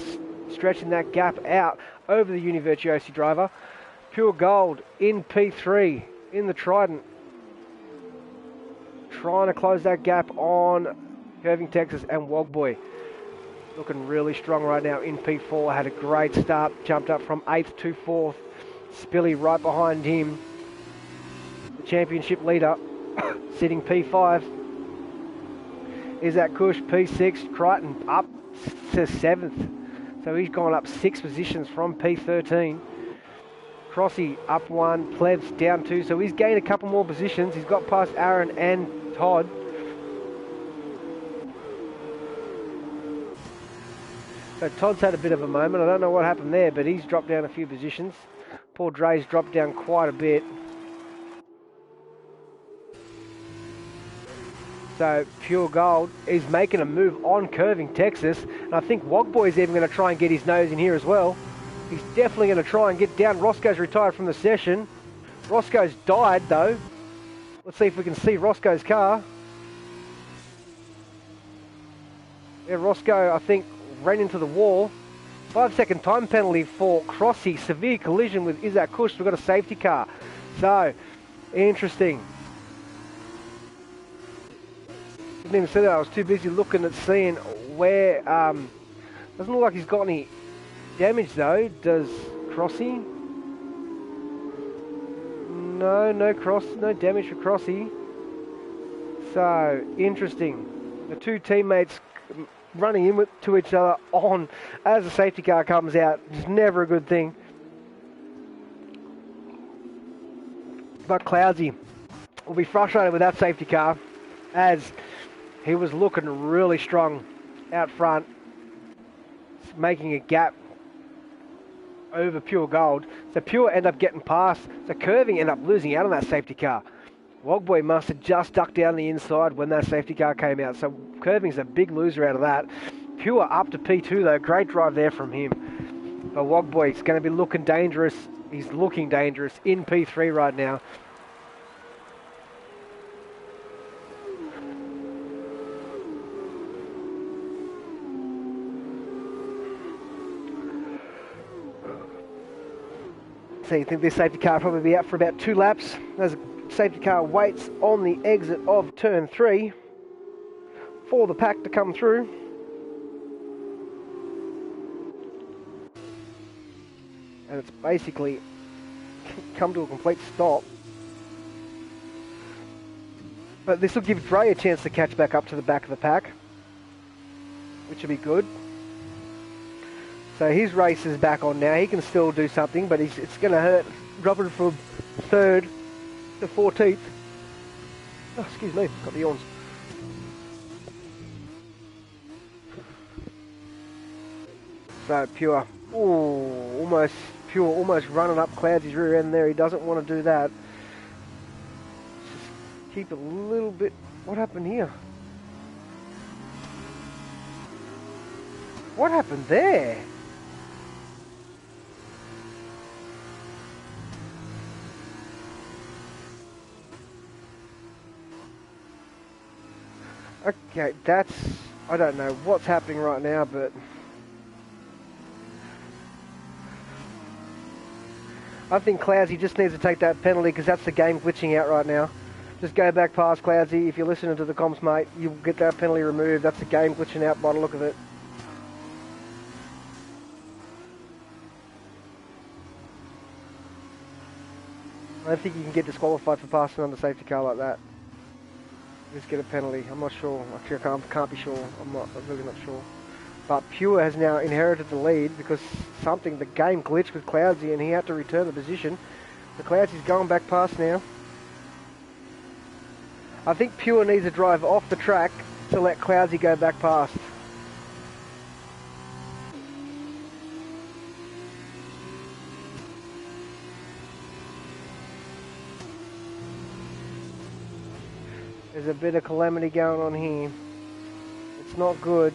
Speaker 1: stretching that gap out over the Univirtuosi driver. Pure Gold in P3 in the Trident, trying to close that gap on Curving Texas and Wogboy. Looking really strong right now in P4, had a great start, jumped up from 8th to 4th. Spilly right behind him, the championship leader, sitting P5. Isaac Kush P6, Crichton up to 7th. So he's gone up 6 positions from P13. Crossy up 1, Plebs down 2, so he's gained a couple more positions. He's got past Aaron and Todd. So Todd's had a bit of a moment. I don't know what happened there, but he's dropped down a few positions. Paul Dre's dropped down quite a bit. So Pure Gold is making a move on curving Texas. And I think Wogboy's even going to try and get his nose in here as well. He's definitely going to try and get down. Roscoe's retired from the session. Roscoe's died though. Let's see if we can see Roscoe's car. Yeah, Roscoe, I think, ran into the wall. 5-second time penalty for Crossy. Severe collision with Isaac Kush. We've got a safety car. So, interesting. Didn't even see that. I was too busy looking at seeing where... doesn't look like he's got any damage though. Does Crossy? No damage for Crossy. So, interesting. The two teammates running to each other on as the safety car comes out. It's never a good thing. But Cloudsy will be frustrated with that safety car as he was looking really strong out front, making a gap over Pure Gold. So Pure end up getting past. So Curving end up losing out on that safety car. Wogboy must have just ducked down the inside when that safety car came out. So Curving's a big loser out of that. Pure up to P2 though. Great drive there from him. But Wogboy's going to be looking dangerous. He's looking dangerous in P3 right now. So you think this safety car will probably be out for about 2 laps. As safety car waits on the exit of turn 3 for the pack to come through. And it's basically come to a complete stop. But this will give Dre a chance to catch back up to the back of the pack, which will be good. So his race is back on now. He can still do something, but it's going to hurt. Dropping from 3rd to 14th. Oh, excuse me, got the yawns. So Pure, almost running up Cloudsy's rear end there. He doesn't want to do that. Just keep a little bit. What happened here? What happened there? Okay, I don't know what's happening right now, but I think Cloudsy just needs to take that penalty because that's the game glitching out right now. Just go back past Cloudsy. If you're listening to the comms, mate, you'll get that penalty removed. That's the game glitching out by the look of it. I don't think you can get disqualified for passing on the safety car like that. Just get a penalty. I'm not sure. Actually, I can't be sure. I'm really not sure. But Pure has now inherited the lead because the game glitched with Cloudsy and he had to return the position. So Cloudsy's going back past now. I think Pure needs to drive off the track to let Cloudsy go back past. There's a bit of calamity going on here. It's not good.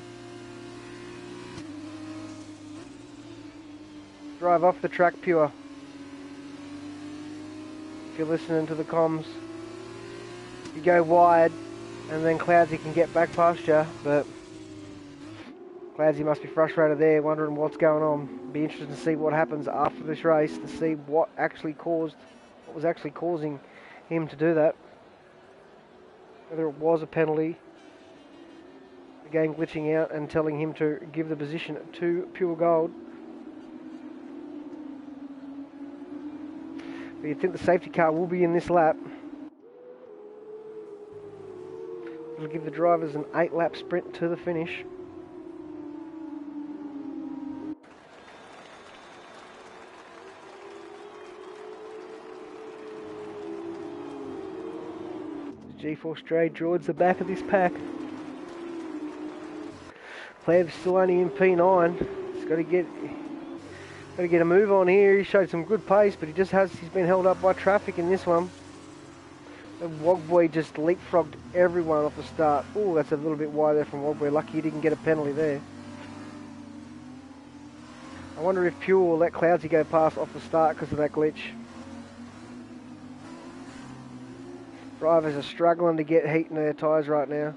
Speaker 1: Drive off the track, Pure. If you're listening to the comms, you go wide, and then Cloudsy can get back past you. But Cloudsy must be frustrated there, wondering what's going on. Be interested to see what happens after this race to see what was actually causing him to do that. Whether it was a penalty, the game glitching out and telling him to give the position to Pure Gold. But you'd think the safety car will be in this lap. It'll give the drivers an 8-lap sprint to the finish. G4 Stray towards the back of this pack. Pleb's still only in P9. He's got to get a move on here. He showed some good pace, but he's been held up by traffic in this one. And Wogboy just leapfrogged everyone off the start. Oh, that's a little bit wide there from Wogboy. Lucky he didn't get a penalty there. I wonder if Pure will let Cloudsy go past off the start because of that glitch. Drivers are struggling to get heat in their tyres right now.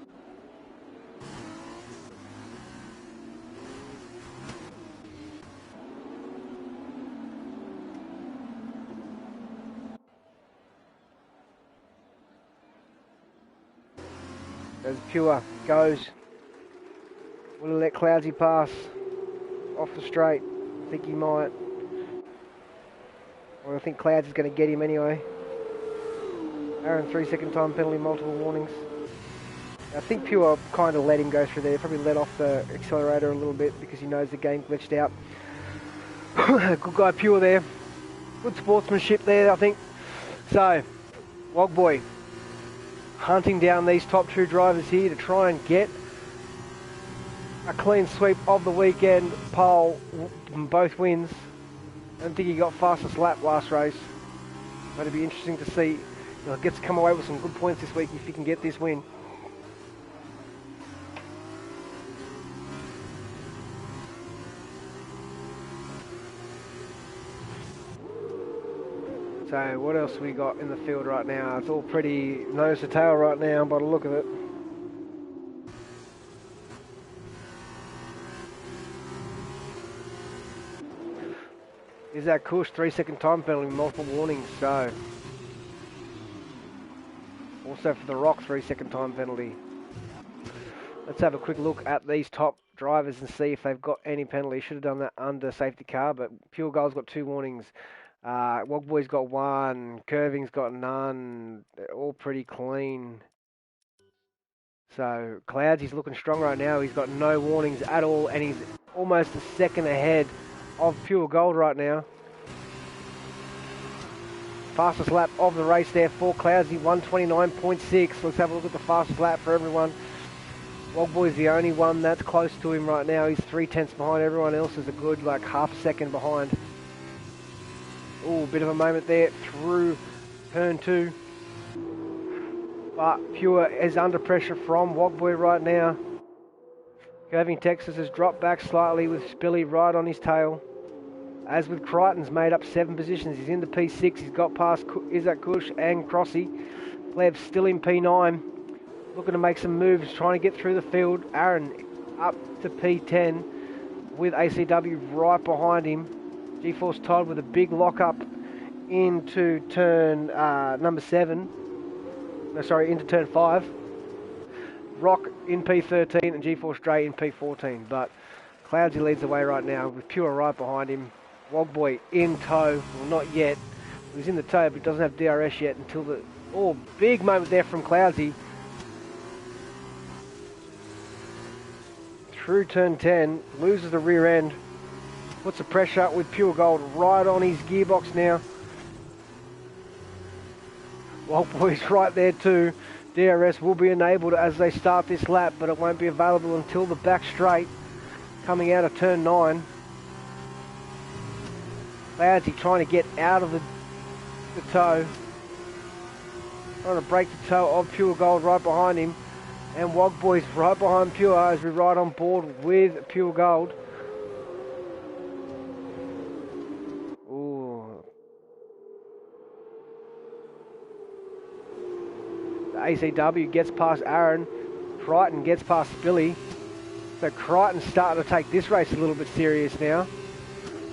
Speaker 1: As Pure goes, will he let Cloudsy pass off the straight? I think he might. Well, I think Clouds is going to get him anyway. Aaron, 3-second time penalty, multiple warnings. I think Pure kind of let him go through there. Probably let off the accelerator a little bit because he knows the game glitched out. Good guy Pure there. Good sportsmanship there, I think. So, Wogboy hunting down these top two drivers here to try and get a clean sweep of the weekend pole, both wins. I don't think he got fastest lap last race, but it'd be interesting to see. He gets to come away with some good points this week if he can get this win. So what else we got in the field right now? It's all pretty nose to tail right now by the look of it. Is that Kush 3-second time penalty, multiple warnings, so. Also for the Rock 3-second time penalty. Let's have a quick look at these top drivers and see if they've got any penalty. Should have done that under safety car, but Pure Gold's got 2 warnings. Wogboy's got 1, Curving's got none. They're all pretty clean. So Clouds, he's looking strong right now. He's got no warnings at all, and he's almost a second ahead of Pure Gold right now. Fastest lap of the race there for Cloudsy, 129.6. Let's have a look at the fastest lap for everyone. Wogboy's the only one that's close to him right now. He's 3/10 behind. Everyone else is a good like half second behind. Ooh, bit of a moment there through turn 2. But Pure is under pressure from Wogboy right now. Curving Texas has dropped back slightly with Spilly right on his tail. As with Crichton's made up 7 positions. He's in the P6. He's got past Isaac Kush and Crossy. Pleb's still in P9. Looking to make some moves, trying to get through the field. Aaron up to P10 with ACW right behind him. G-Force Todd with a big lock-up into turn number 7. No, sorry, into turn 5. Rock in P13 and G4 Stray in P14. But Cloudsy leads the way right now with Pure right behind him. Wogboy in tow. Well, not yet. He's in the tow, but he doesn't have DRS yet until the... Oh, big moment there from Cloudsy. Through turn 10. Loses the rear end. Puts the pressure up with Pure Gold right on his gearbox now. Wogboy's right there too. DRS will be enabled as they start this lap, but it won't be available until the back straight coming out of turn 9. Cloudsy trying to get out of the tow. Trying to break the tow of Pure Gold right behind him. And Wogboy's right behind Pure as we ride on board with Pure Gold. Ooh. The ACW gets past Aaron. Crichton gets past Spilly. So Crichton's starting to take this race a little bit serious now.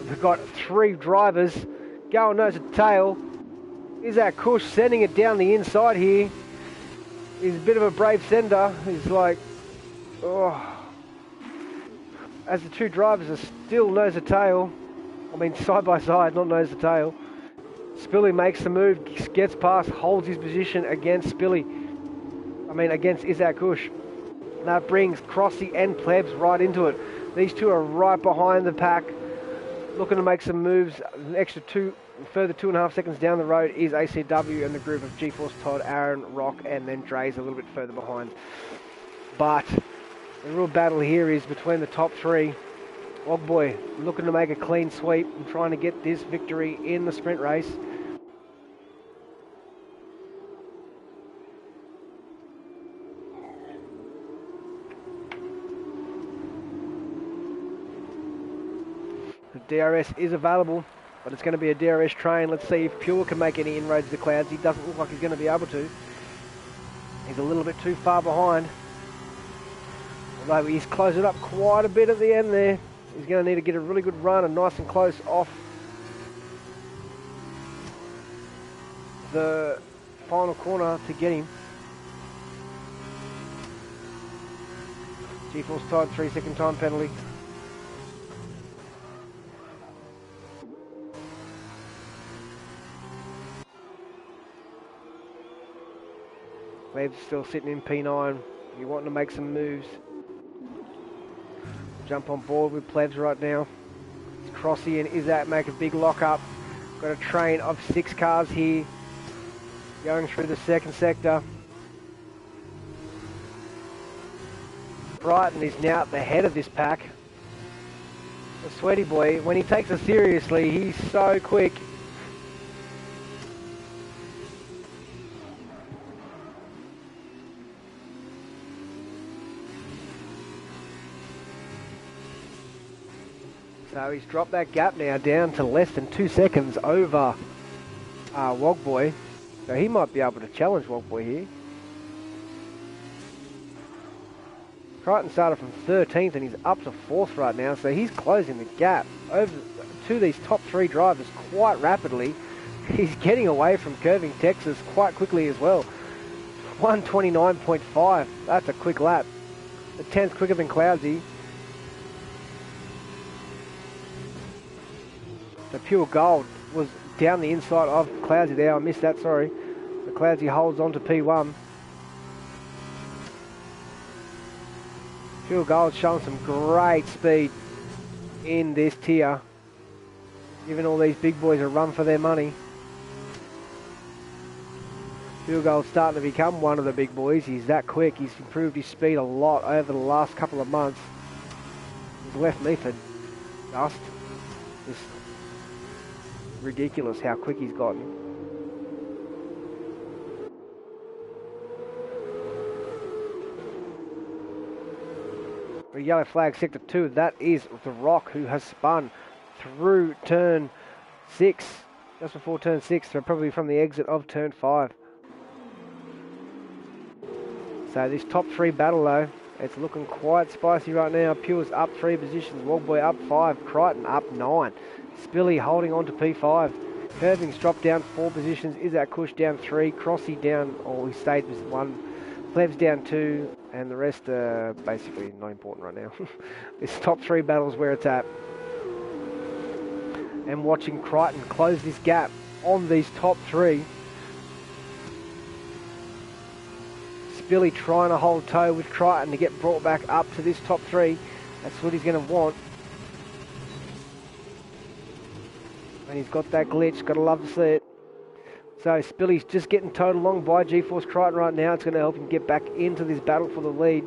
Speaker 1: We've got 3 drivers going nose to tail. Is that Kush sending it down the inside here? He's a bit of a brave sender. He's like, oh. As the 2 drivers are still nose to tail. I mean side by side, not nose to tail. Spilly makes the move, gets past, holds his position against against Isaac Kush. That brings Crossy and Plebs right into it. These 2 are right behind the pack, looking to make some moves, an extra 2 further 2.5 seconds down the road is ACW and the group of GeForce, Todd, Aaron, Rock, and then Dre's a little bit further behind. But the real battle here is between the top three. Wogboy looking to make a clean sweep and trying to get this victory in the sprint race. The DRS is available, but it's going to be a DRS train. Let's see if Pure can make any inroads to the clouds. He doesn't look like he's going to be able to. He's a little bit too far behind. Although he's closed it up quite a bit at the end there. He's going to need to get a really good run and nice and close off the final corner to get him. GeForce Todd, 3-second time penalty. Pleb's still sitting in P9. You're wanting to make some moves. Jump on board with Plebs right now. It's Crossy and Izat make a big lock up. Got a train of 6 cars here going through the second sector. Brighton is now at the head of this pack. The sweaty boy, when he takes it seriously, he's so quick. So he's dropped that gap now down to less than 2 seconds over Wogboy. So he might be able to challenge Wogboy here. Crichton started from 13th and he's up to 4th right now. So he's closing the gap over to these top 3 drivers quite rapidly. He's getting away from Curving Texas quite quickly as well. 1:29.5. That's a quick lap. The 10th quicker than Cloudsy. The Pure Gold was down the inside of Cloudsy there. I missed that, sorry. The Cloudsy holds on to P1. Pure Gold showing some great speed in this tier. Giving all these big boys a run for their money. Pure Gold's starting to become one of the big boys. He's that quick. He's improved his speed a lot over the last couple of months. He's left me for dust. It's ridiculous how quick he's gotten. A yellow flag sector 2, that is The Rock, who has spun through turn 6, just before turn 6, so probably from the exit of turn 5. So this top 3 battle though, it's looking quite spicy right now. Pure's up 3 positions, Wogboy up 5, Crichton up 9. Spilly holding on to P5. Curving's dropped down 4 positions. Izak Kush down 3. Crossy down, or he stayed with 1. Plebs down 2. And the rest are basically not important right now. This top 3 battles where it's at. And watching Crichton close this gap on these top 3. Spilly trying to hold toe with Crichton to get brought back up to this top 3. That's what he's going to want. And he's got that glitch, gotta love to see it. So Spilly's just getting towed along by GeForce Crichton right now. It's going to help him get back into this battle for the lead.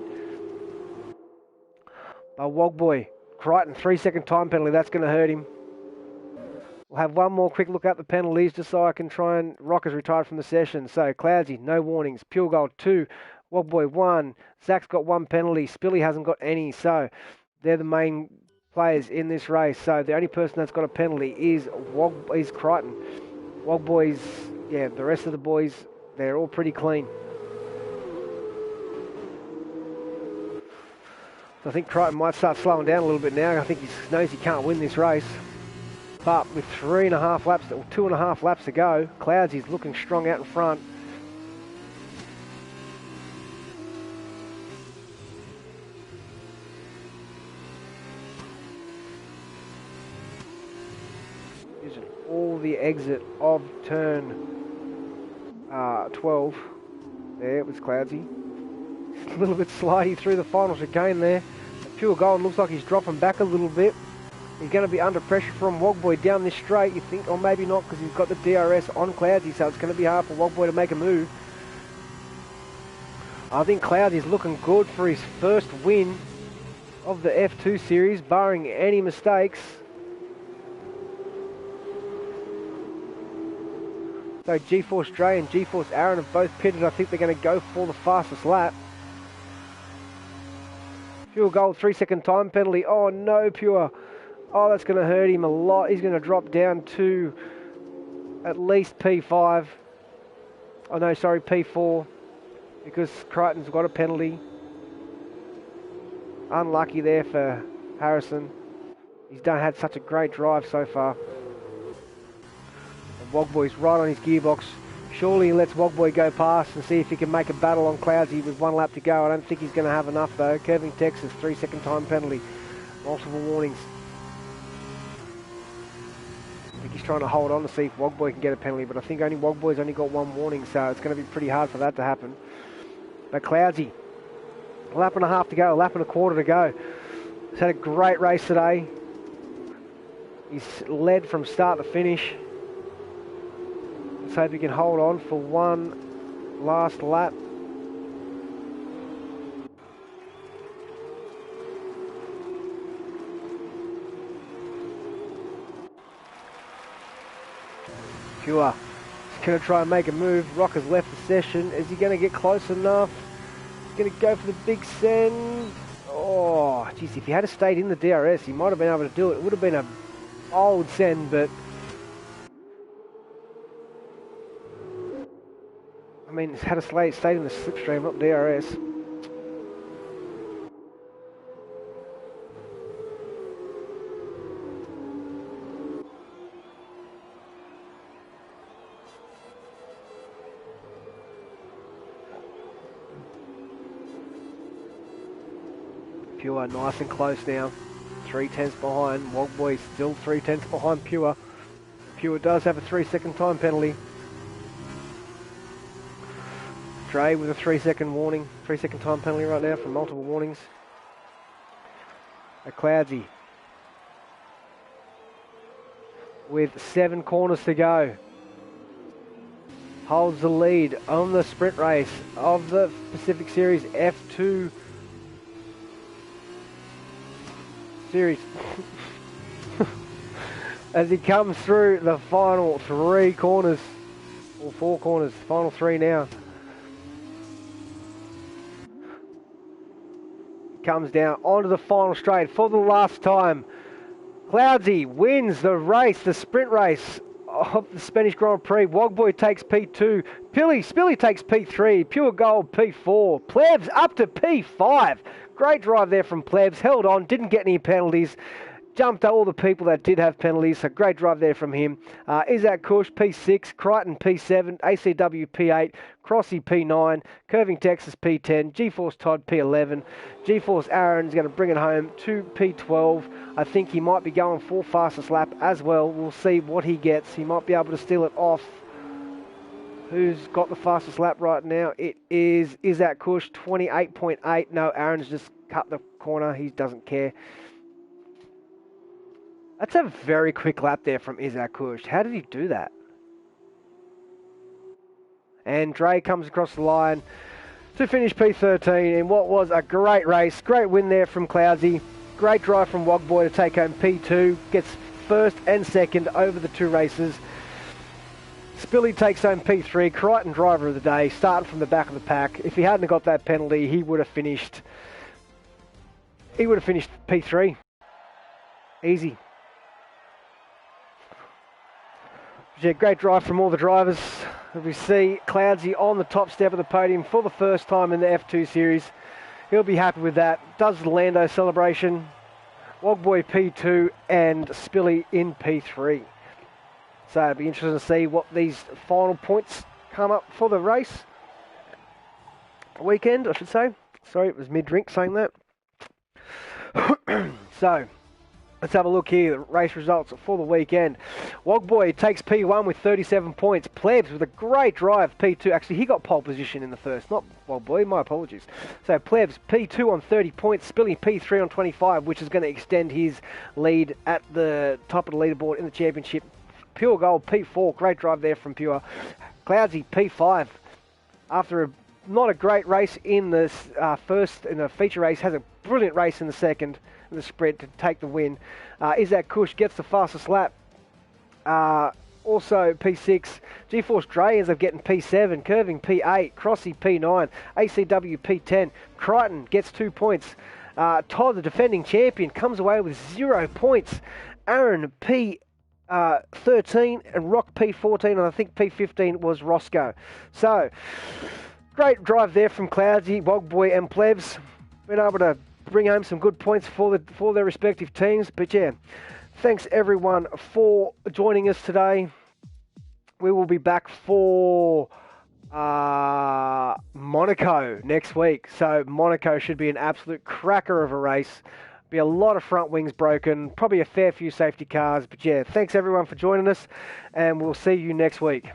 Speaker 1: But Wogboy, Crichton, 3-second time penalty, that's going to hurt him. We'll have one more quick look at the penalties just so I can try and... Rock is retired from the session. So Cloudsy, no warnings. Pure Gold 2, Wogboy 1. Zach's got 1 penalty. Spilly hasn't got any. So they're the main players in this race. So the only person that's got a penalty is Crichton. Wogboy's, yeah, the rest of the boys, they're all pretty clean. So I think Crichton might start slowing down a little bit now. I think he knows he can't win this race. But with 3.5 laps, or 2.5 laps to go, Cloudsy's looking strong out in front. Using all the exit of turn 12. There it was Cloudsy. A little bit slidey through the final chicane there. Pure Gold looks like he's dropping back a little bit. He's going to be under pressure from Wogboy down this straight, you think, or maybe not, because he's got the DRS on Cloudsy, so it's going to be hard for Wogboy to make a move. I think Cloudsy's looking good for his first win of the F2 series, barring any mistakes. So GeForce Dre and GeForce Aaron have both pitted. I think they're going to go for the fastest lap. Fuel Gold, 3-second time penalty. Oh no, Pure. Oh, that's going to hurt him a lot. He's going to drop down to at least P5. Oh no, sorry, P4. Because Crichton's got a penalty. Unlucky there for Harrison. He's had such a great drive so far. And Wogboy's right on his gearbox. Surely he lets Wogboy go past and see if he can make a battle on Cloudsy with 1 lap to go. I don't think he's going to have enough though. Curving Texas, 3-second time penalty. Multiple warnings. I think he's trying to hold on to see if Wogboy can get a penalty, but I think only Wogboy's only got 1 warning, so it's going to be pretty hard for that to happen. But Cloudsy, a lap and a half to go, a lap and a quarter to go. He's had a great race today. He's led from start to finish. Let's hope he can hold on for 1 last lap. Pure. He's going to try and make a move. Rocker's left the session. Is he going to get close enough? He's going to go for the big send. Oh, geez, if he had stayed in the DRS, he might have been able to do it. It would have been an old send, but... I mean, he's had stayed in the slipstream, not DRS. Pure nice and close now. 3/10 behind. Wogboy still 3/10 behind Pure. Pure does have a 3-second time penalty. Dre with a 3-second warning. 3-second time penalty right now from multiple warnings. A Cloudsy with 7 corners to go. Holds the lead on the sprint race of the Pacific Series F2 series. As he comes through the final 3 corners, or 4 corners, final 3 now. Comes down onto the final straight for the last time. Cloudsy wins the race, the sprint race of the Spanish Grand Prix. Wogboy takes P2. Spilly takes P3. Pure Gold P4. Plebs up to P5. Great drive there from Plebs. Held on, didn't get any penalties. Jumped all the people that did have penalties, so great drive there from him. Isaac Kush, P6, Crichton, P7, ACW, P8, Crossy, P9, Curving Texas, P10, GeForce Todd, P11, GeForce Aaron's going to bring it home to P12. I think he might be going for fastest lap as well. We'll see what he gets. He might be able to steal it off. Who's got the fastest lap right now? It is Isaac Kush, 28.8. No, Aaron's just cut the corner. He doesn't care. That's a very quick lap there from Isaac Kush. How did he do that? And Dre comes across the line to finish P13 in what was a great race. Great win there from Cloudsy. Great drive from Wogboy to take home P2. Gets first and second over the 2 races. Spilly takes home P3. Crichton driver of the day, starting from the back of the pack. If he hadn't got that penalty, he would have finished P3. Easy. Yeah, great drive from all the drivers. We see Cloudsy on the top step of the podium for the first time in the F2 series. He'll be happy with that. Does the Lando celebration. Wogboy P2 and Spilly in P3. So it'll be interesting to see what these final points come up for the race. Weekend, I should say. Sorry, it was mid-drink saying that. So, Let's have a look here. The race results for the weekend. Wogboy takes P1 with 37 points. Plebs with a great drive, P2. Actually, he got pole position in the first, not Wogboy. My apologies. So Plebs, P2 on 30 points. Spilly, P3 on 25, which is going to extend his lead at the top of the leaderboard in the championship. Pure Gold, P4. Great drive there from Pure. Cloudsy, P5. After not a great race in the first, in the feature race, has a brilliant race in the second. The sprint to take the win. Isaac Kush gets the fastest lap. Also P6. GeForce Dre ends up getting P7. Curving P8. Crossy P9. ACW P10. Crichton gets 2 points. Todd, the defending champion, comes away with 0 points. Aaron P13 and Rock P14, and I think P15 was Roscoe. So, great drive there from Cloudsy, Wogboy and Plebs. Been able to bring home some good points for their respective teams. But yeah, thanks everyone for joining us today. We will be back for Monaco next week. So Monaco should be an absolute cracker of a race. Be a lot of front wings broken, probably a fair few safety cars. But yeah, thanks everyone for joining us, and we'll see you next week.